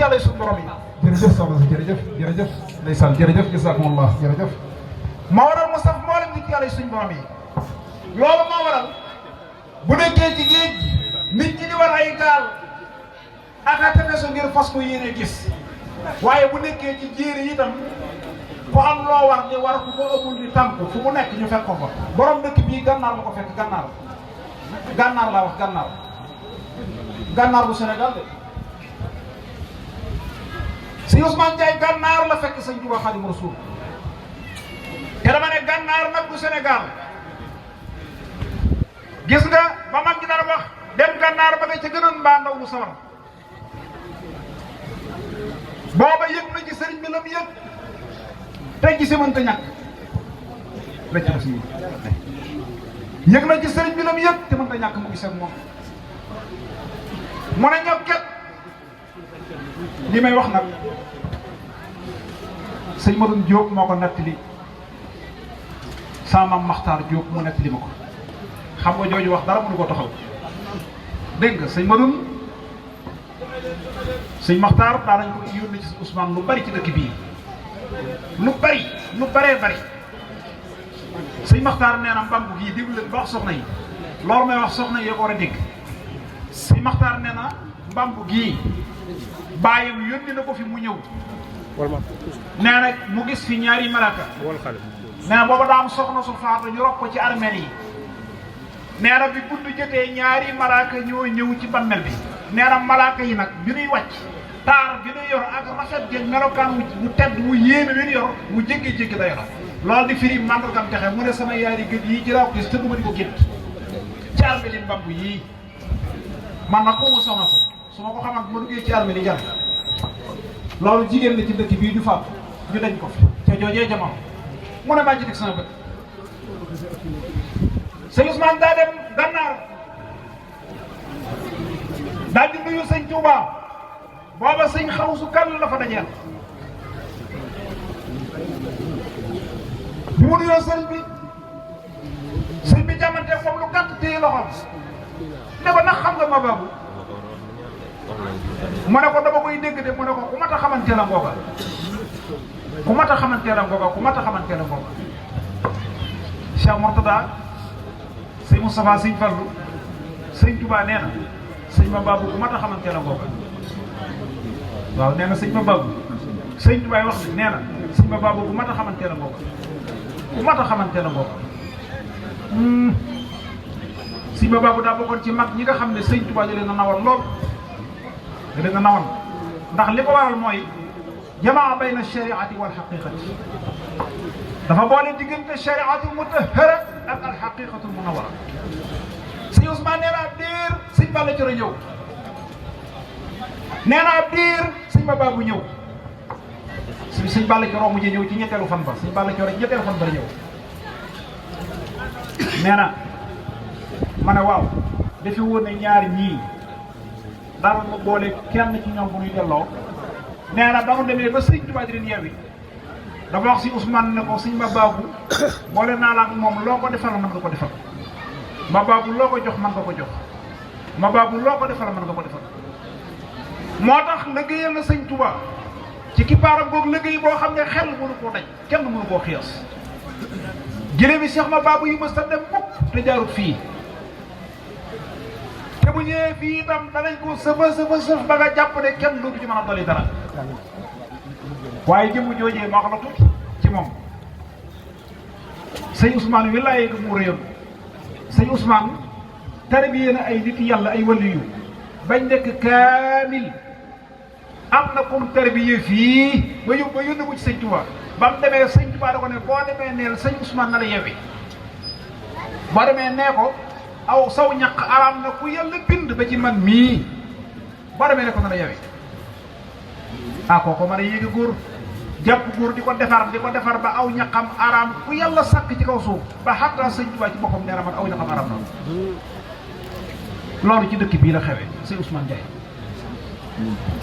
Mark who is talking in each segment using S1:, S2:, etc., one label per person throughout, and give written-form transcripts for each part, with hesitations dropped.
S1: yàlla suñu borom yi.
S2: jërëjëf soxna si jërëjëf ndeysaan jërëjëf jazakumullah jërëjëf.
S1: moo waral mu saf mboolem nit yàlla suñu borom yi loolu moo waral bu nekkee ci géej nit ñi di war ay gaal ak a tefesu ngir fas ko yéene gis waaye bu nekkee ci jéeri itam ku am loo war di war ku ko ëppul di tànk fu mu nekk ñu fekk ko fa borom dëkk bii gànnaar la ko fekk gànnaar laa wax gànnaar bu Sénégal de si Ousmane Ndiaye gànnaar la fekk sëñ Tuubaa Xaadimu Rasuul te dama ne gànnaar nag bu Sénégal gis nga ba mag ñi daan wax dem gànnaar ba nga ca gënoon mbaa ndaw lu sawar booba yëg na ci sëriñ bi la mu yëg tey gisi mënta ñàkk rëcc na si yëg na ci sëriñ bi la mu yëg te mënta ñàkk mu gis ak moom mu ne ñokket li may wax nag sëñ Madoune Diop moo ko nettali sama maam Maxtaar Diop mu nettali ma ko xam nga jooju wax dara mënu ko taxaw dégg nga sëñ Madoune sëñ Maxtaar daa nañ ko yónni ci Ousmane lu bari ci dëkk bii lu baree bari sëñ Maxtaar nee na mbamb gii déglu leen ba wax soxna yi loolu may wax soxna yi ko war a dégg sëñ Maxtaar nee na mbamb gii bàyyam yónni na ko fi mu ñëw nee na mu gis fi ñaari malaka nee na booba daa am soxna su faatu ñu rob ko ci armeel yi nee na bi budd jotee ñaari malaaka ñoo ñëw ci bammel bi nee na malaaka yi nag bi ñuy wàcc taar bi ñuy yor ak rafet géeg melokaan mu tedd mu yéeme bi ñu yor mu jéggi da yor loolu di firi màndargam texe mu ne sama yaari gët yi ci laa ko gis te duma di ko gént ci armeel yi mbamb yii man nag ko mu soxna su ma ko xamante ma duggee ci armée li jar loolu jigéen la ci dëkk bii du faatu ñu dañ ko fi te joojee jamono mu ne maa ci teg sama bët sëñ Ousmane daa dem gànnaar daal di nuyu sëñ Touba booba sëñ Xawsu Kan la fa dajeel bi mu nuyoo sëñ bi jamante moom lu gàtt téye loxoom ne ko ndax xam nga ma baabu mu ne ko dama koy dégg de mu ne ko ku mat a xamante la ngooga ku mat a xamante la ngooga Cheikh Mourtada sëñ Moustapha sëñ Fallu sëñ Touba nee na sëñ ma baabu ku mat a xamante la ngooga waaw nee na sëñ ma baabu sëñ Touba wax ne nee na sëñ ma baabu ku mat a xamante la ngooga ku mat a xamante la ngooga sëñ ma baabu daa bokkoon ci mag ñi nga xam ne sëñ Touba da leen a nawoon lool da leen a nawoon ndax li ko waral mooy jamaa bayna shariati wal xaqiqati dafa boole diggante shariatul mutahhara ak al xaqiqatul munawwara sëñ Ousmane nee na ab diir sëñ Balla Coro ñëw nee na ab diir sëñ ma baabu ñëw sëñ Balla Coro mujjee ñëw ci ñetteelu fan ba sëñ Balla Coro ñetteelu fan ba la ñëw nee na ma ne waaw dafi woon ne ñaari ñii dara ma boole kenn ci ñoom bu ñuy delloo nee na ba mu demee ba sëñ Tuubaa di leen yeewi dafa wax si Ousmane ne ko sëñ ma baabu boole naa la ak moom loo ko defal mën nga ko defal ma baabu loo ko jox mën nga ko jox ma baabu loo ko defal mën nga ko defal moo tax liggéeyal na sëñ Tuubaa ci kippaaram googu liggéey boo xam ne xel mënu koo daj kenn mënu koo xiyaas jëlee bi Cheikh ma baabu yi mës ta dem mukk te jaarut fii te bu ñëwee fii itam danañ ko sëf ba nga jàpp ne kenn dootu ci mën a dolli dara waaye jëmm joojee maa ko la tuuti ci moom sëñ Ousmane wilaay mu réyoon sëñ Ousmane tarbiyee na ay nit yàlla ay waliyu bañ nekk kaamil am na comme tarbiyee fii ba yónni ko ci sëñ Touba ba mu demee sëñ Touba da ko ne boo demee neel sëñ Ousmane na la yewi boo demee nee ko aw saw ñaq araam na ku yàlla bind ba ci man mii boo demee ne ko na la yewi ah kooku mën a yéegi góor jàpp góor di ko defar ba aw ñaqam araam ku yàlla sàkk ci kaw suuf ba xatta sëñ Tuubaa ci boppam nee na man aw ñaqam araam na loolu ci dëkk bii la xewee sëñ Ousmane Ndiaye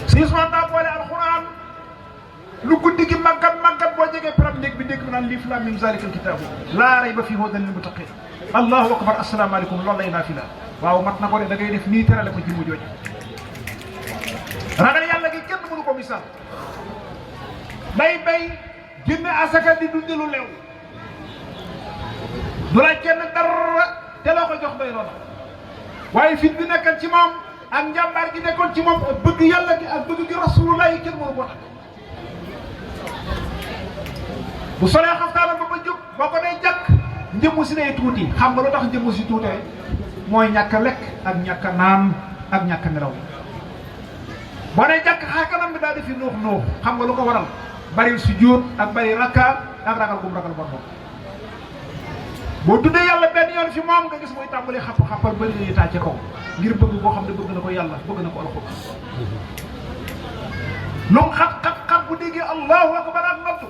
S1: sëñ Ousmane daa boole alxuraan lu guddi gi màggat boo jegee param ndég bi dégg bi naan liif laam miim zaalikal kitaabu laa rayba fiihi hudan lil muttaqiin allahu akbar asalaamaaleykum loolu lay naa fi la waaw mat na ko de da ngay def nii terale ko ci mu jooju ragal yàlla gi kenn mënu ko ndeysaan day bay génne asaka di dunde lu lew du laaj kenn dara te loo ko jox doy lool waaye fit bi nekkan ci moom ak njàmbaar gi nekkoon ci moom ak bëgg yàlla gi ak bëgg gi rasulullah yi kenn mënu ko takk bu solee xaftaanam ba jóg boo ko dee jàkk njëmmu si day tuuti xam nga lu tax njëmmu si tuutee mooy ñàkk a lekk ak ñàkk a naan ak ñàkk a nelaw boo dee jàkk xar kanam bi daal di fi nuux nuux xam nga lu ko waral bari sujjóot ak bari rakka ak ragal gum ragal boppam boo tuddee yàlla benn yoon fi moom nga gis muy tàmbali xappal bari lañuy taa ci kaw ngir bëgg boo xam ne bëgg na ko yàlla bëgg na ko alxuraan lu mu xat bu déggee allahu akbar ak noddu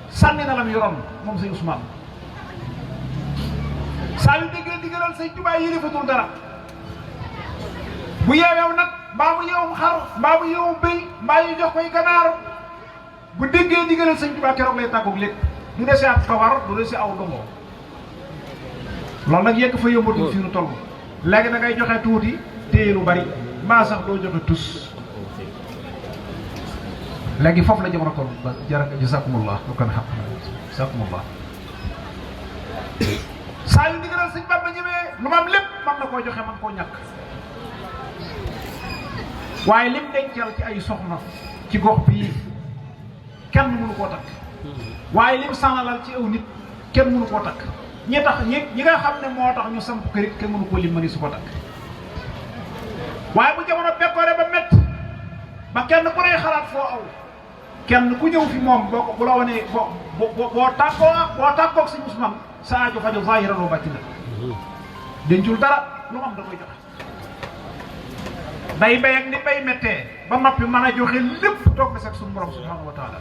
S1: sànni na lam yoroon moom sëñ Ousmane saa yu déggee diggalal sëñ Tuubaa yi defatul dara bu yeewew nag mbaa mu yeewum xar mbaa mu yeewum béy mbaa yu jox koy ganaar bu déggee diggalal sëñ Tuubaa keroog lay tàggoog lépp du dese ab kawar du dese aw dongo loolu nag yegg fa yombatul fi nu toll léegi da ngay joxe tuuti téye lu bari mbaa sax doo joxe tus léegi foofu la jamono toll ba jazakumullah lu kan xam jazakumullah saa yu diggalal sëñ Bamba ñëwee lu ma am lépp man na koo joxe man koo ñàkk waaye lim dencal ci ay soxna ci gox bii kenn mënu koo takk waaye lim sànnalal ci aw nit kenn mënu koo takk ñi tax ñi nga xam ne moo tax ñu samp kërit kenn mënu koo lim mëni su ko takk waaye bu jamono bekkoore ba mett ba kenn ku ne xalaat foo aw kenn ku ñëw fi moom boo ko bu la wanee boo tàggoog si Ousmane sa aajo fajo zahiran wa batinan dencul dara lu am da koy joxe day bay ak ni bay méttee ba noppi mën a joxe lépp toog na seeg suñu borom subhanahu wa taala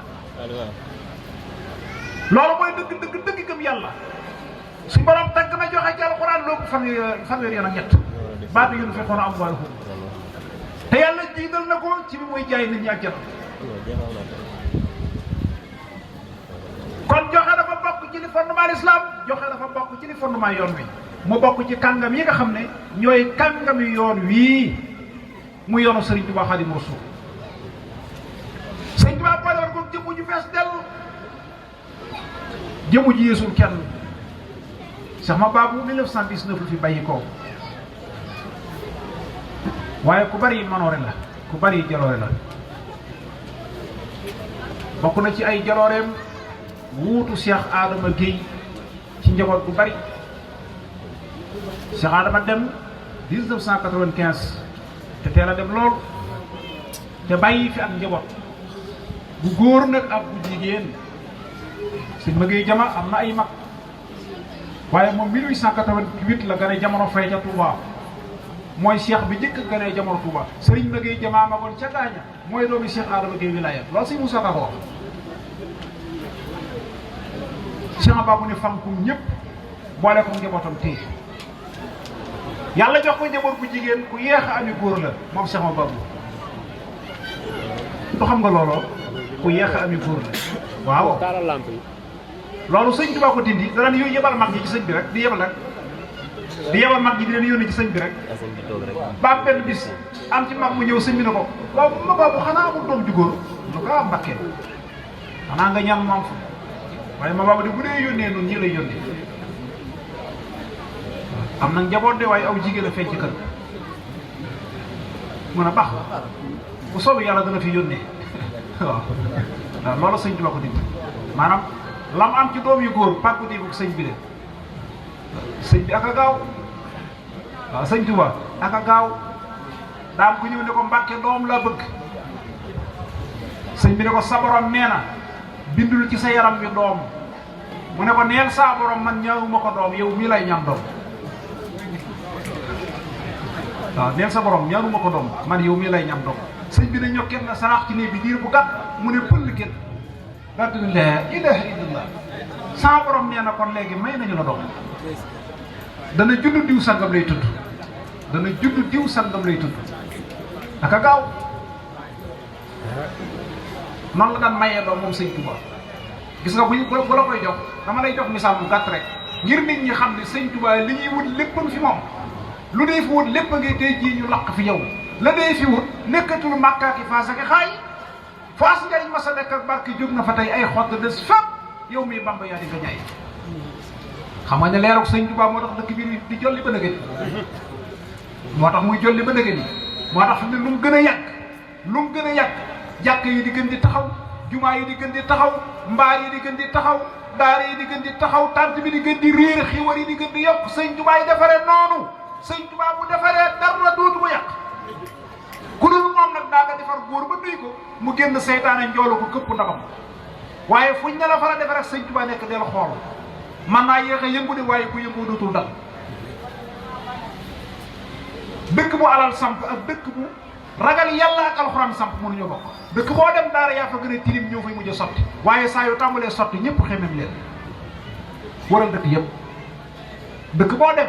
S1: loolu mooy dëgg gëm yàlla suñu borom tagg na joxe ci alxuraan loobu fanweer yoon ak ñett baatu yu nu fekkoon am wàllu te yàlla jiital na ko ci bi muy jaay nit ñi ak jot kon joxe dafa bokk ci li fondement l'islam joxe dafa bokk ci li fondement yoon wi mu bokk ci kàngam yi nga xam ne ñooy kàngami yoon wii mu yoonu Sëriñ Tuubaa Xaadimu Rasuul Sëriñ Tuubaa boole woon ko jëmm ju fees dell jëmm ji yeesul kenn Cheikh Ma Babou 1919 la fi bàyyi ko waaye ku bari manoore la ku bari jaloore la bokk na ci ay jalooreem wuutu Cheikh Adama Guèye ci njaboot bu bari Cheikh Adama dem 1995 te teel a dem lool te bàyyi fi ak njaboot bu góor nag ak bu jigéen sëñ ma Guèye jama am na ay mag waaye moom 1888 la gane jamono fay ca Touba mooy cheikh bi njëkk gane jamono Touba sëriñ ma Guèye jama magoon ca gaaña mooy doomi Cheikh Adama Guèye wilaaya loolu sëñ Moussa Ka ko wax Cheikh Babou ne fankum ñëpp boole ko njabootam téye yàlla jox ko njaboot bu jigéen ku yeex a ami góor la moom Cheikh Babou du xam nga looloo ku yeex a ami góor la waaw loolu sëñ Tuubaa ko dindi danañ yooyu yebal mag ñi ci sëñ bi rek di yebal mag ñi di leen yónni ci sëñ bi rek ba benn bis am ci mag mu ñëw sëñ bi ne ko waaw ma Babou xanaa amul doom ju góor lu ko am Mbakke xanaa nga ñaan moom waaye ma Babou de bu dee yónnee noonu ñi lay yónnee am na njaboot de waaye aw jigéen a feeñ ci kër mun a baax bu soobee yàlla dana fi yónnee waaw loolu sëñ Tuubaa ko dindi maanaam lam am ci doom yu góor pàggu di ko sëñ bi de sëñ bi ak a gaaw waaw sëñ Tuubaa ak a gaaw daam ku ñëw ne ko Mbàkke doom laa bëgg sëñ bi ne ko sa borom nee na bindul ci sa yaram wi doom mu ne ko neel saa borom man ñaanuma ko doom yow mii lay ñaan doom waaw neel sa borom ñaanuma ko doom man yow mii lay ñaan doom sëñ bi ne ñokket na sarax ci néeg bi diir bu gàtt mu ne pël kenn daal di la ilaha illallah saa borom nee na kon léegi may nañu la doom dana judd diw sangam lay tudd dana judd diw sangam lay tudd aka gaaw noonu la daan mayee doom moom sëñ Touba gis nga bu la koy jox dama lay jox misaal bu gàtt rek ngir nit ñi xam ne sëñ Touba li ñuy wut léppam fi moom lu dee fi wut lépp ngay tey jii ñu laq fi yow la dee fi wut nekkatul màkkaaki faas ak xaay faas njariñ ma sa nekk ak barke jóg na fa tey ay xott des fépp yow mii Bamba yaa di nga ñaay xam nga ne leerug sëñ Tuubaa moo tax dëkk bi di jolli ba nëgëni moo tax muy jolli ba nëgëni moo tax ne lu mu gën a yàgg lu mu gën a yàgg jàkk yi di gën di taxaw jumaa yi di gën di taxaw mbaar yi di gën di taxaw daara yi di gën di taxaw tant bi di gën di réer xiwar yi di gën di yokk sëñ Tuubaa yi defaree noonu sëñ Tuubaa bu defaree dara dootu ko yàq ku dul moom nag daa nga defar góor ba duy ko mu génn seytaane njoolu ko këpp ndabam waaye fuñ ne la fara defar ak sëñ Tuubaa nekk del xool man naa yéex a yëngu de waaye bu yëngoo dootul dal dëkk bu alal samp ak dëkk bu ragal yàlla ak alxuraan samp mënuñoo bokk dëkk boo dem daara yaa fa gën a tilim ñoo fay mujj a sotti waaye saa yu tàmbalee sotti ñëpp xemem leen waral dëkk yëpp dëkk boo dem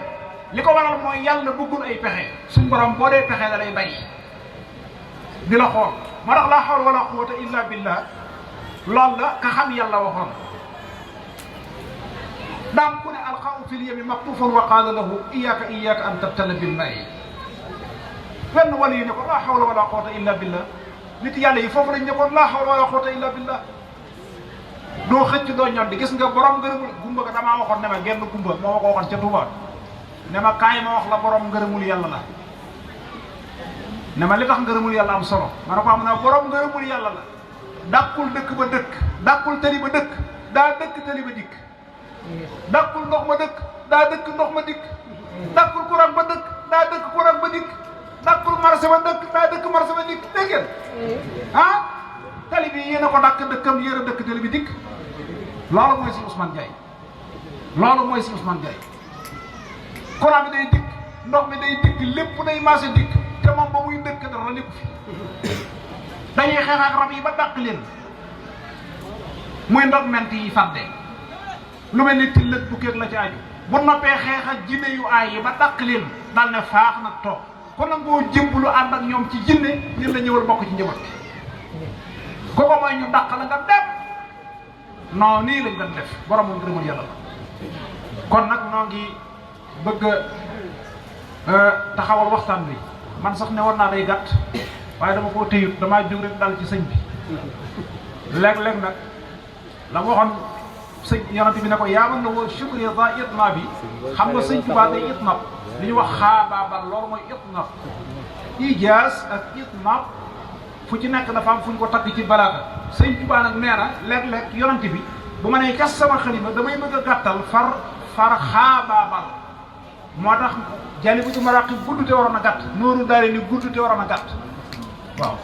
S1: li ko waral mooy yàlla bëggul ay pexe suñ borom boo dee pexe da lay bay di la xool moo tax laa hawla wala quwwata illa billah loolu la ka xam yàlla waxoon daam ku ne alxaw fil yami maqtufan wa qaala lahu iyyaka an tabtala bil maa'i wenn wala yi ne ko laa hawla wala quwwata illa billah nit yàlla yi foofu lañ nekkoon laa hawla wala quwwata illa billah doo xëcc doo ñor di gis nga borom ngërëmul gumba ga damaa waxoon ne ma genn gumba moo ma ko waxoon ca Touba ne ma kaay ma wax la borom ngërëmul yàlla la ne ma li tax ngërëmul yàlla am solo ma ne ko am na borom ngërëmul yàlla la dàqul dëkk ba dëkk dàqul tali ba dëkk daa dëkk tali ba dikk dàqul ndox ma dëkk daa dëkk ndox ma dikk dàqul courant ba dëkk daa dëkk courant ba dikk dàqul marché ba dëkk daa dëkk marché ba dikk dégg ngeen ah tali bi yéen a ko dàkk dëkkam yéen a dëkk tali bi dikk loolu mooy si Ousmane Ndiaye loolu mooy si Ousmane Ndiaye courant bi day dikk ndox mi day dikk lépp day marché dikk te moom ba muy dëkk dara nekku fi dañuy xeex ak rab yi ba dàq leen muy ndox ment yi fàdde lu mel ni tillet bu kéeg la ci aju bu noppee xeex ak jinne yu aay yi ba dàq leen dal ne faax nag toog kon nag ngoo jëmblu ànd ak ñoom ci jinne ñun la ñëwal bokk ci njaboot bi ko mooy ñu dàq la nga dem non nii lañ doon def borom moom ngërëmul yàlla la kon nag noo ngi bëgg taxawal waxtaan bi man sax ne war naa day gàtt waaye dama koo téyut damaa jóg rek dal ci sëñ bi léeg-léeg nag la waxoon sëñ yonent bi ne ko yaaman la woo shukri za itna bi xam nga sëñ Tuubaa day itnab li ñuy wax xaabaabal loolu mooy itnab ijaas ak itnab fu ci nekk dafa am fu ñu ko tagg ci balaaga sëñ Tuubaa nag nee na léeg-léeg yonent bi bu ma nee cas sama xalima damay bëgg a gàttal far xaabaabal moo tax Jalibatu Maraqib gudd te waroon a gàtt Nooru Daarayni gudd te waroon a gàtt waaw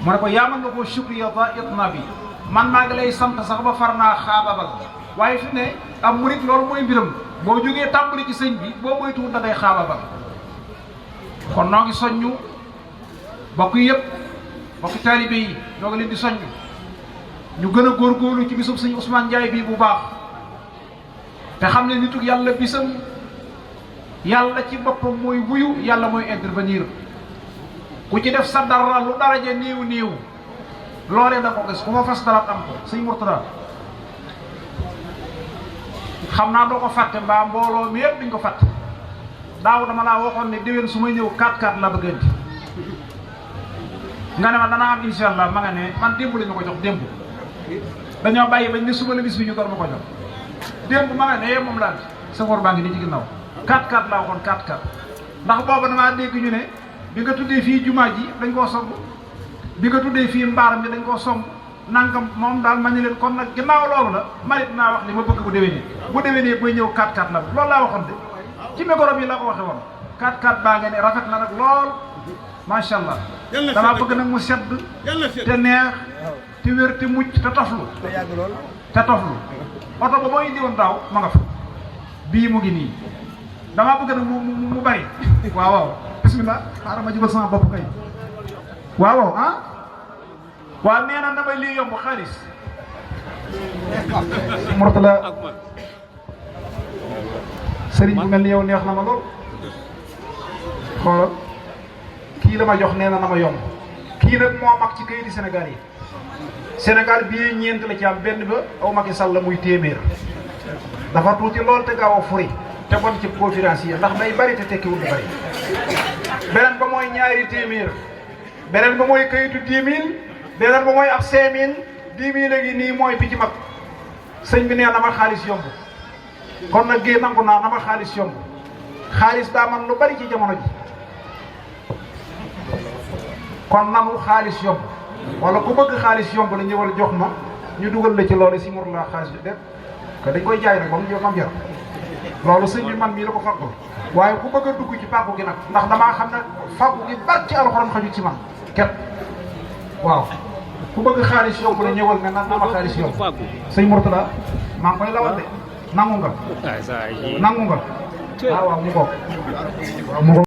S1: mu ne ko yaaman nga koo shukriya za itna bi man maa ngi lay sant sax ba far naa xaabaabal waaye fi ne am murit loolu mooy mbiram boo jógee tàmbali ci sëñ bi boo moytuwul da ngay xaabaabal kon noo ngi soññu bokk yëpp bokk taalibe yi noo ngi leen di soññu ñu gën a góorgóorlu ci bisub sëñ Ousmane Ndiaye bii bu baax te xam ne nituk yàlla bisam yàlla ci boppam mooy wuyu yàlla mooy intervenir ku ci def sa dara lu daraja néew néew loolee da ko gis ku fa fas daraat am ko sëñ Mourtada xam naa doo ko fàtte mbaa mbooloo mi yëpp duñ ko fàtte daaw dama laa waxoon ne déwén su may ñëw 4-4 la bëgg indi nga ne ma danaa am incha allah ma nga ne man démb la ñu ko jox démb dañoo bàyyi bañ ne suba la bis bi ñu door ma ko jox démb ma nga ne moom laa safoor baa ngi nii ci ginnaaw 4-4 laa waxoon 4-4 ndax booba damaa dégg ñu ne bi nga tuddee fii jumaa ji dañ koo somb bi nga tuddee fii mbaar mi dañ koo somb nangam moom daal ma ne leen kon nag ginnaaw loolu la marit naa wax li ma bëgg bu déwénee buy ñëw 4-4 la loolu laa waxoon de ci micro bi laa ko waxe woon 4-4 baa nga ne rafet na nag lool macha allah damaa bëgg nag mu sedd te neex te wér te mucc te toflu oto ba boo indi woon daaw ma nga fa bii mu ngi nii damaa bëgg nag mu bari waaw bismillah xaaral ma jubal sama bopp kay waaw ah waaw nee na damay lii yomb xaalis Mourtada sëriñ bu mel ni yow neex na ma lool xoolal kii la ma jox nee na ma yomb kii nag moo mag ci kayiti Sénégal yi Sénégal bii ñeent la ci am benn ba aw Macky Sall la muy téeméer dafa tuuti lool te gaaw a furi te bon ci conférence yi ndax day bari te tekkiwul du bari beneen ba mooy ñaari téeméer beneen ba mooy kayitu 10 000 beneen ba mooy ab 5000 10 000 léegi nii mooy bi ci mag sëñ bi nee na ma xaalis yomb kon nag gée nangu naa na ma xaalis yomb xaalis daa man lu bari ci jamono ji kon nanu xaalis yomb wala ku bëgg xaalis yomb la ñëwal jox ma ñu dugal la ci loolu si mor la xaalis bi def que dañ koy jaay nag ba mu jox am jar loolu sëñ bi man mii la ko fàggul waaye ku bëgg a dugg ci fàggu gi nag ndax damaa xam ne fàggu gi bar ci alxuraan xaju ci man ket waaw ku bëgg xaalis yomb la ñëwal ne nan ma xaalis yomb sëñ Mourtada maa ngi koy lawal de nangu nga nangu nga waaw waaw mu bokk waaw mu